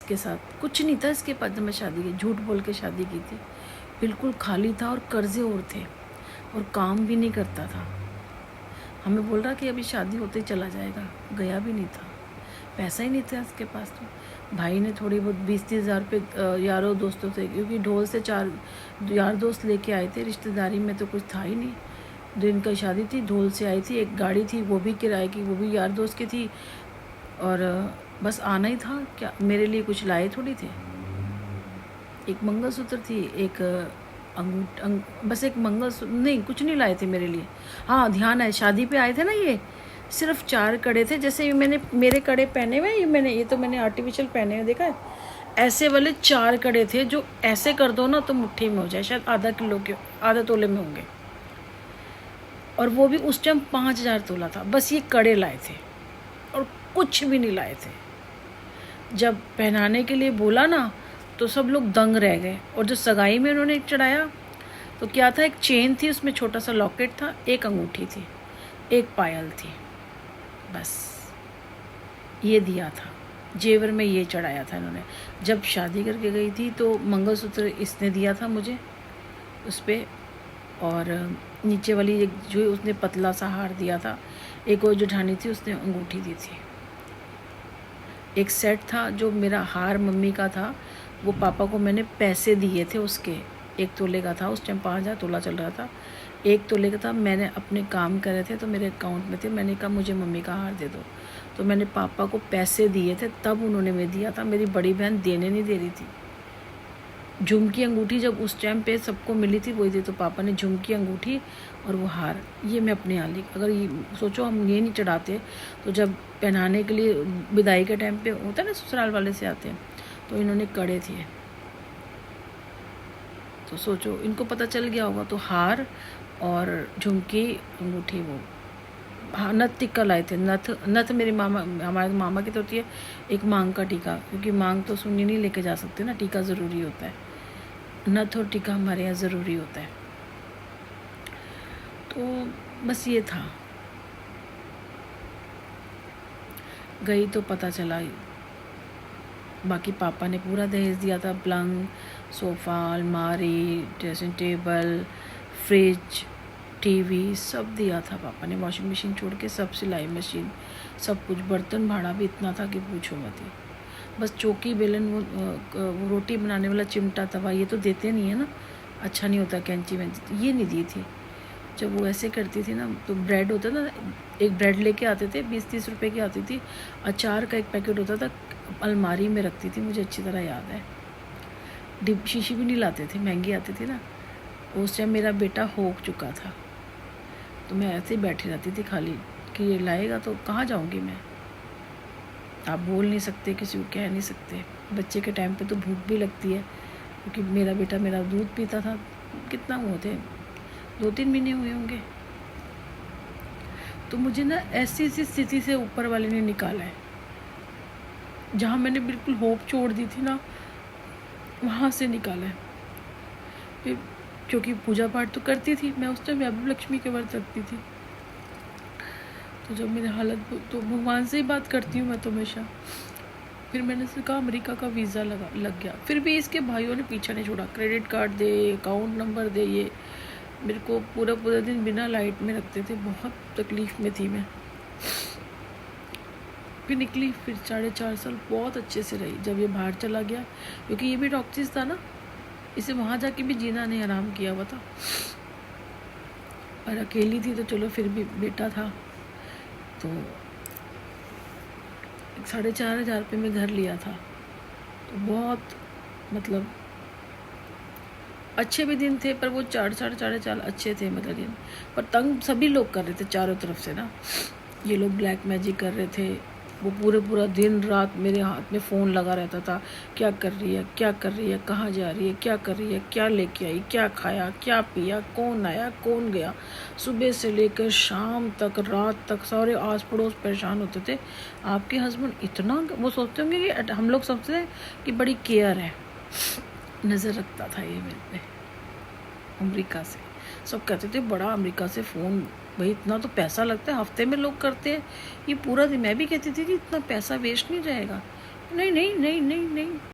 इसके साथ कुछ नहीं था इसके पास। जब मैं शादी की, झूठ बोल के शादी की थी, बिल्कुल खाली था और कर्जे और थे और काम भी नहीं करता था। हमें बोल रहा कि अभी शादी होते ही चला जाएगा, गया भी नहीं था, पैसा ही नहीं था इसके पास। तो भाई ने थोड़ी बहुत 20-30 हज़ार पे यारों दोस्तों से, क्योंकि ढोल से 4 यार दोस्त लेके आए थे, रिश्तेदारी में तो कुछ था ही नहीं। दिन का शादी थी, ढोल से आई थी, एक गाड़ी थी वो भी किराए की, वो भी यार दोस्त की थी, और बस आना ही था। क्या मेरे लिए कुछ लाए थोड़ी थे। एक मंगलसूत्र थी, एक बस एक मंगलसूत्र, नहीं कुछ नहीं लाए थे मेरे लिए। हाँ ध्यान है, शादी पे आए थे ना, ये सिर्फ 4 कड़े थे। जैसे मैंने मेरे कड़े पहने हुए, ये तो मैंने आर्टिफिशियल पहने हुए, देखा है, ऐसे वाले 4 कड़े थे जो ऐसे कर दो ना तो मुट्ठी में हो जाए, शायद आधा किलो के, आधा तोले में होंगे, और वो भी उस टाइम 5,000 तोला था। बस ये कड़े लाए थे और कुछ भी नहीं लाए थे। जब पहनाने के लिए बोला ना तो सब लोग दंग रह गए। और जो सगाई में उन्होंने चढ़ाया तो क्या था, एक चेन थी, उसमें छोटा सा लॉकेट था, एक अंगूठी थी, एक पायल थी, बस ये दिया था। जेवर में ये चढ़ाया था इन्होंने। जब शादी करके गई थी तो मंगलसूत्र इसने दिया था मुझे उस पर, और नीचे वाली जो उसने पतला सा हार दिया था। एक और जेठानी थी, उसने अंगूठी दी थी। एक सेट था जो मेरा हार मम्मी का था, वो पापा को मैंने पैसे दिए थे उसके। 1 तोले का था, उस टाइम 5,000 तोला चल रहा था। 1 तोले का था, मैंने अपने काम करे थे तो मेरे अकाउंट में थे। मैंने कहा मुझे मम्मी का हार दे दो, तो मैंने पापा को पैसे दिए थे, तब उन्होंने मुझे दिया था। मेरी बड़ी बहन देने नहीं दे रही थी। झुमकी अंगूठी जब उस टाइम पे सबको मिली थी वही थी, तो पापा ने झुमकी अंगूठी और वो हार, ये मैं अपने यहाँ ली। अगर ये सोचो हम ये नहीं चढ़ाते तो जब पहनाने के लिए विदाई के टाइम पे होता है ना, ससुराल वाले से आते हैं, तो इन्होंने कड़े थे। तो सोचो इनको पता चल गया होगा, तो हार और झुमकी अंगूठी, वो हाँ नथ टिक्का लाए थे। नथ मेरे मामा, हमारे मामा की तो होती है एक मांग का टीका, क्योंकि मांग तो सुन्नी नहीं लेके जा सकते ना, टीका ज़रूरी होता है। नथ और टीका हमारे यहाँ ज़रूरी होता है। तो बस ये था। गई तो पता चला, बाकी पापा ने पूरा दहेज दिया था। पलंग, सोफ़ा, अलमारी, ड्रेसिंग टेबल, फ्रिज, टीवी सब दिया था पापा ने। वॉशिंग मशीन छोड़ के सब, सिलाई मशीन, सब कुछ। बर्तन भाड़ा भी इतना था कि पूछो मत ही। बस चौकी, बेलन, वो रोटी बनाने वाला चिमटा, तवा, ये तो देते नहीं है ना, अच्छा नहीं होता, कैंची वैंची, ये नहीं दी थी। जब वो ऐसे करती थी ना, तो ब्रेड होता था, एक ब्रेड लेके आते थे, 20-30 रुपए की आती थी। अचार का एक पैकेट होता था, अलमारी में रखती थी, मुझे अच्छी तरह याद है। डिब शीशी भी नहीं लाते थे, महंगी आती थी ना। उस टाइम मेरा बेटा हो चुका था, तो मैं ऐसे ही बैठी रहती थी खाली, कि ये लाएगा तो कहाँ जाऊँगी मैं। आप बोल नहीं सकते, किसी को कह नहीं सकते। बच्चे के टाइम पे तो भूख भी लगती है, क्योंकि मेरा बेटा मेरा दूध पीता था। कितना हुए थे, 2-3 महीने हुए होंगे। तो मुझे ना ऐसी स्थिति से ऊपर वाले ने निकाला है, जहाँ मैंने बिल्कुल होप छोड़ दी थी ना, वहाँ से निकाला है। फिर क्योंकि पूजा पाठ तो करती थी मैं, उस टाइम वैभव लक्ष्मी के व्रत रखती थी। तो जब मेरी हालत, तो भगवान से ही बात करती हूँ मैं तो हमेशा। फिर मैंने कहा अमेरिका का वीज़ा लग गया। फिर भी इसके भाइयों ने पीछा नहीं छोड़ा, क्रेडिट कार्ड दे, अकाउंट नंबर दे, ये मेरे को पूरा दिन बिना लाइट में रखते थे। बहुत तकलीफ़ में थी मैं। फिर निकली, फिर 4.5 साल बहुत अच्छे से रही। जब ये बाहर चला गया, क्योंकि ये भी टॉक्सिस था ना, इसे वहाँ जाके भी जीना नहीं आराम किया हुआ था। और अकेली थी तो चलो, फिर भी बेटा था। तो 4,500 रुपये में घर लिया था। तो बहुत मतलब अच्छे भी दिन थे, पर वो 4.5 अच्छे थे मतलब दिन। पर तंग सभी लोग कर रहे थे चारों तरफ से ना। ये लोग ब्लैक मैजिक कर रहे थे। वो पूरा दिन रात मेरे हाथ में फ़ोन लगा रहता था, क्या कर रही है, क्या कर रही है, कहाँ जा रही है, क्या कर रही है, क्या लेके आई, क्या खाया, क्या पिया, कौन आया, कौन गया। सुबह से लेकर शाम तक, रात तक सारे आस पड़ोस परेशान होते थे। आपके हस्बैंड इतना, वो सोचते होंगे कि हम लोग समझते हैं कि बड़ी केयर है, नज़र रखता था ये मेरे पे। अमेरिका से सब कहते थे बड़ा अमेरिका से फ़ोन, भाई इतना तो पैसा लगता है, हफ्ते में लोग करते हैं, ये पूरा दिन। मैं भी कहती थी कि इतना पैसा वेस्ट नहीं जाएगा, नहीं नहीं नहीं नहीं नहीं